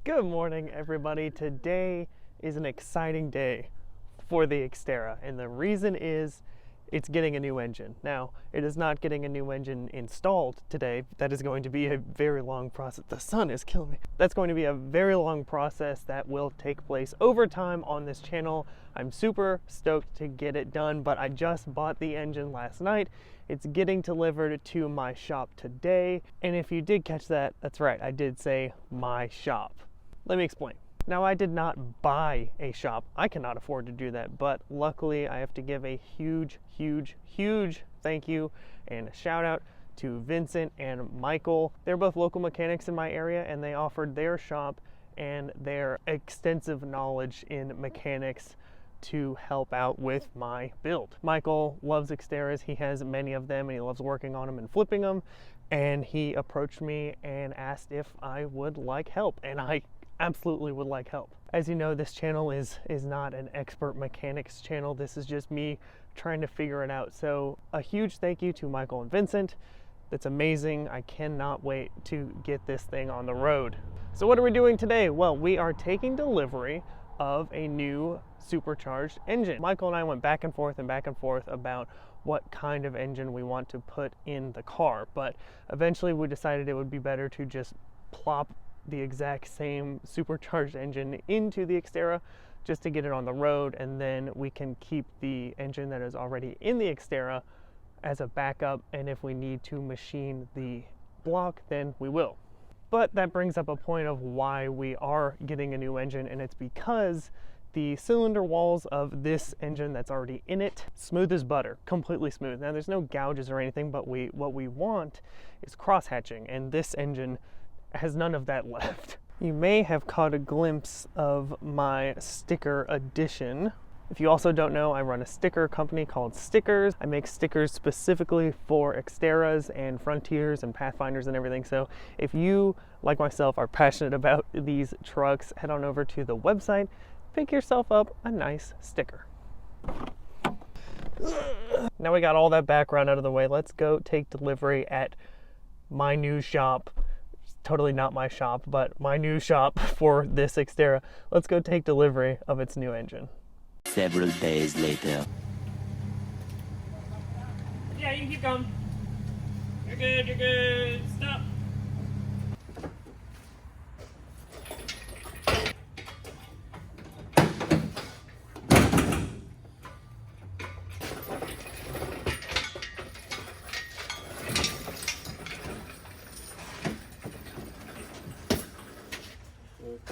Good morning, everybody. Today is an exciting day for the Xterra, and the reason is it's getting a new engine. Now, it is not getting a new engine installed today. That is going to be a very long process. The sun is killing me. That's going to be a very long process that will take place over time on this channel. I'm super stoked to get it done, but I just bought the engine last night. It's getting delivered to my shop today. And if you did catch that, that's right, I did say my shop. Let me explain. Now, I did not buy a shop. I cannot afford to do that, but luckily I have to give a huge thank you and a shout out to Vincent and Micheal. They're both local mechanics in my area, and they offered their shop and their extensive knowledge in mechanics to help out with my build. Micheal loves Xterras. He has many of them and he loves working on them and flipping them. And he approached me and asked if I would like help, and I absolutely would like help. As you know, this channel is not an expert mechanics channel. This is just me trying to figure it out. So a huge thank you to Micheal and Vincent. That's amazing. I cannot wait to get this thing on the road. So what are we doing today? Well, we are taking delivery of a new supercharged engine. Micheal and I went back and forth about what kind of engine we want to put in the car, but eventually we decided it would be better to just plop the exact same supercharged engine into the Xterra just to get it on the road, and then we can keep the engine that is already in the Xterra as a backup, and if we need to machine the block, then we will. But that brings up a point of why we are getting a new engine, and it's because the cylinder walls of this engine that's already in it, smooth as butter, completely smooth. Now there's no gouges or anything, but what we want is cross hatching, and this engine has none of that left. You may have caught a glimpse of my sticker edition. If you also don't know, I run a sticker company called Stickers. I make stickers specifically for Xterras and Frontiers and Pathfinders and everything. So if you, like myself, are passionate about these trucks, head on over to the website, pick yourself up a nice sticker. Now we got all that background out of the way, let's go take delivery at my new shop. Totally not my shop, but my new shop for this Xterra. Let's go take delivery of its new engine. Several days later. Yeah, you can keep going. You're good, stop.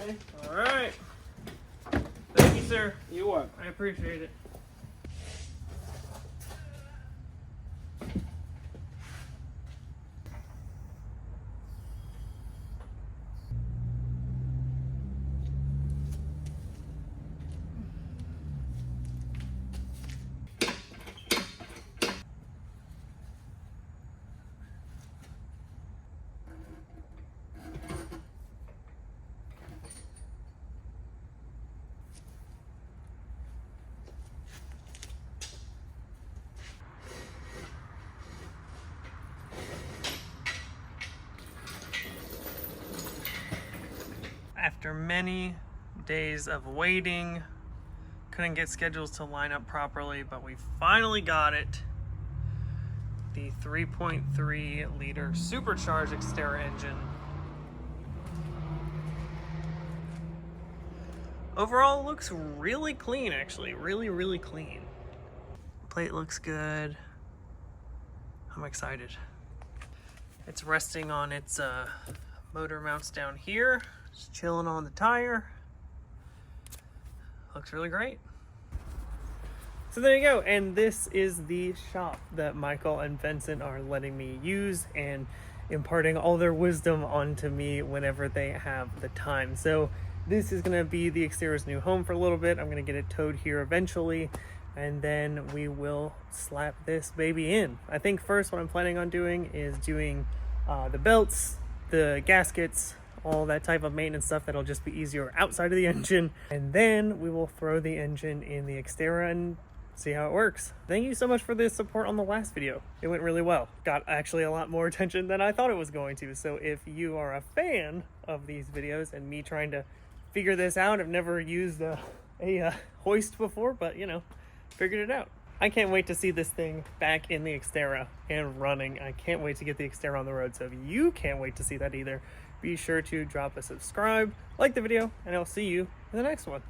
Okay, all right. Thank you, sir. You what? I appreciate it. After many days of waiting, couldn't get schedules to line up properly, but we finally got it. The 3.3 liter supercharged Xterra engine. Overall, it looks really clean, actually. Really clean. Plate looks good. I'm excited. It's resting on its motor mounts down here. Just chilling on the tire. Looks really great. So there you go, and this is the shop that Micheal and Vincent are letting me use and imparting all their wisdom onto me whenever they have the time. So this is gonna be the Xterra's new home for a little bit. I'm gonna get it towed here eventually, and then we will slap this baby in. I think first what I'm planning on doing is doing the belts, the gaskets, all that type of maintenance stuff that'll just be easier outside of the engine, and then we will throw the engine in the Xterra and see how it works. Thank you so much for the support on the last video. It went really well. Got actually a lot more attention than I thought it was going to. So if you are a fan of these videos and me trying to figure this out, I've never used a hoist before, but you know, figured it out. I can't wait to see this thing back in the Xterra and running. I can't wait to get the Xterra on the road. So if you can't wait to see that either, be sure to drop a subscribe, like the video, and I'll see you in the next one.